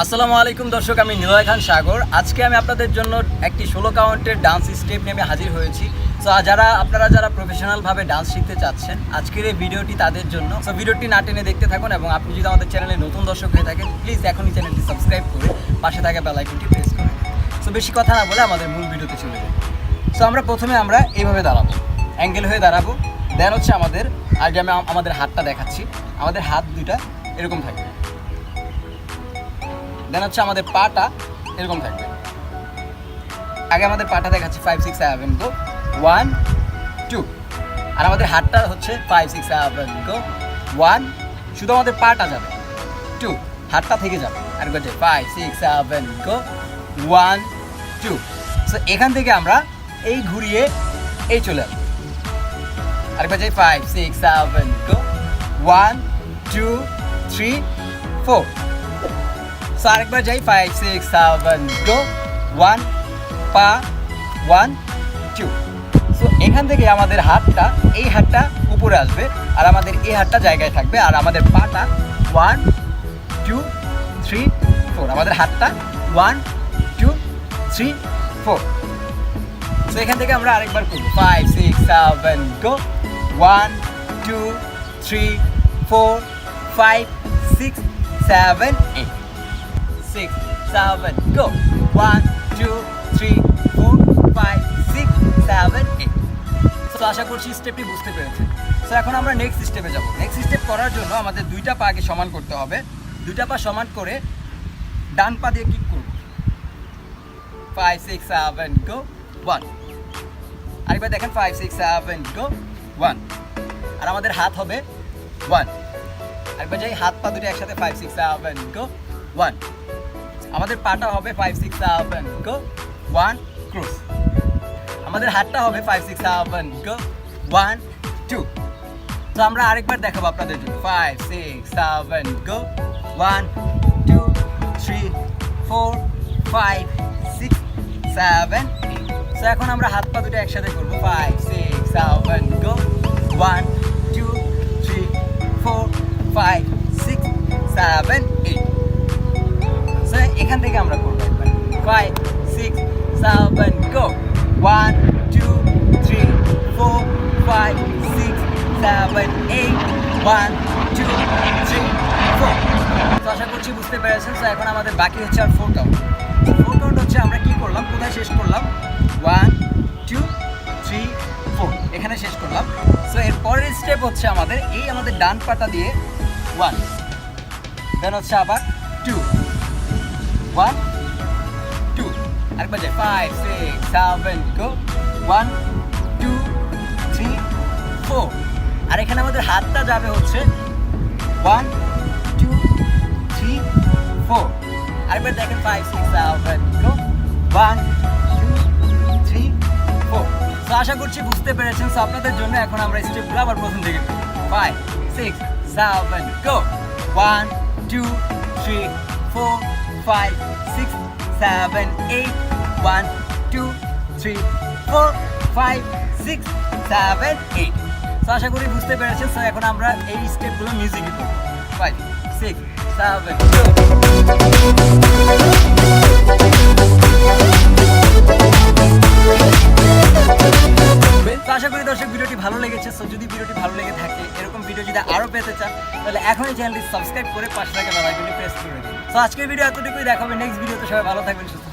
আসসালামু আলাইকুম দর্শক, আমি নিলয় খান সাগর। আজকে আমি আপনাদের জন্য একটি 16 কাউন্টের ডান্স স্টেপ নিয়ে আমি হাজির হয়েছি। সো আপনারা যারা প্রফেশনালভাবে ডান্স শিখতে চাচ্ছেন, আজকের এই ভিডিওটি তাদের জন্য। সো ভিডিওটি না টেনে দেখতে থাকুন, এবং আপনি যদি আমাদের চ্যানেলে নতুন দর্শক হয়ে থাকেন, প্লিজ এখনই চ্যানেলটি সাবস্ক্রাইব করে পাশে থাকা বেল আইকনটি প্রেস করুন। সো বেশি কথা না বলে আমাদের মূল ভিডিওতে চলে যাই। সো প্রথমে আমরা এইভাবে দাঁড়াবো, অ্যাঙ্গেল হয়ে দাঁড়াবো। দেন হচ্ছে আগে আমি আমাদের হাতটা দেখাচ্ছি। আমাদের হাত দুইটা এরকম থাকবে। দেন হচ্ছে আমাদের পাটা এরকম থাকবে। আগে আমাদের পাটা দেখাচ্ছি 5 6 7 গো 1 2, আর আমাদের হাতটা হচ্ছে 5 6 7 গো 1, শুধু আমাদের পাটা যাবে 2, হাতটা থেকে যাবে। আর গো 5 6 7 গো 1 2। সো এখান থেকে আমরা এই ঘুরিয়ে এই চলে আসবো। আরেকবার যাই 5 6 7 গো 1 2 3 4। সো আরেকবার যাই 5 6 7 গো 1 পা 1 2। সো এখান থেকে আমাদের এই হাতটা উপরে আসবে, আর আমাদের এই হাতটা জায়গায় থাকবে, আর আমাদের পাটা 1 2 3 4। আমাদের হাতটা 1 2 3 4। সো এখান থেকে আমরা আরেকবার করব 5 6 7 গো 1 2 3 4 5 6 7 8 6 7 go 1 2 3 4 5 6 7 8। সো আশা করছি স্টেপটি বুঝতে পেরেছেন। সো এখন আমরা নেক্সট স্টেপে যাব। নেক্সট স্টেপ করার জন্য আমাদের দুইটা পা আগে সমান করতে হবে। দুইটা পা সমান করে ডান পা দিয়ে কিক করব। 5 6 7 go 1। আরেকবার দেখেন 5 6 7 go 1, আর আমাদের হাত হবে 1। আরেকবার যাই, হাত পা দুটো একসাথে 5 6 7 go 1। আমাদের পাটা হবে 5 6 7 গো 1 ক্রস। আমাদের হাতটা হবে 5 6 7 গো 1 2। তো আমরা আরেকবার দেখাবো আপনাদের জন্য 5 6 7 গো 1 2 3 4 5 6 7 8। তো এখন আমরা হাত পা দুটো একসাথে করবো 5 6 7 গো 1 2 3 4 5 6 7 8। এখান থেকে আমরা করবো 5 6 7 go 1 2 3 4 5 6 7 8 1 2 3 4। তো আশা করছি বুঝতে পেরেছেন। তো এখন আমাদের বাকি হচ্ছে আর 4 কাউন্ট। 4 কাউন্ট হচ্ছে আমরা কি করলাম, কোথায় শেষ করলাম, 1 2 3 4, এখানে শেষ করলাম। সো এর পরের স্টেপ হচ্ছে আমাদের ডান পাটা দিয়ে 1, দেন হচ্ছে আবার 2 1 2। আরেকবার যাই 5 6 7 গো 1 2 3 4। আর এখানে আমাদের হাতটা যাবে হচ্ছে 1 2 3 4। আরেকবার দেখেন 5 6 7 গো 1 2 3 4। তো আশা করছি বুঝতে পেরেছেন। সো আপনাদের জন্য এখন আমরা স্টেপগুলো আবার প্রথম থেকে 5 6 7 গো 1 2 3 4 5 6 7 8 1 2 3 4 5 6 7 8। তো আশা করি বুঝতে পেরেছেন। সো এখন আমরা এই স্টেপগুলো মিউজিকে করব। 5 6 7 2। আশা করি দর্শক ভিডিওটি ভালো লেগেছে। সো যদি ভিডিওটি ভালো লেগে থাকে, এরকম ভিডিও যদি আরও পেতে চান, তাহলে এখনই চ্যানেলটি সাবস্ক্রাইব করে পাশে থাকা বেল আইকনটি প্রেস করে দিন। সো আজকের ভিডিও এতটুকুই, দেখা হবে নেক্সট ভিডিওতে। সবাই ভালো থাকবেন, সুস্থ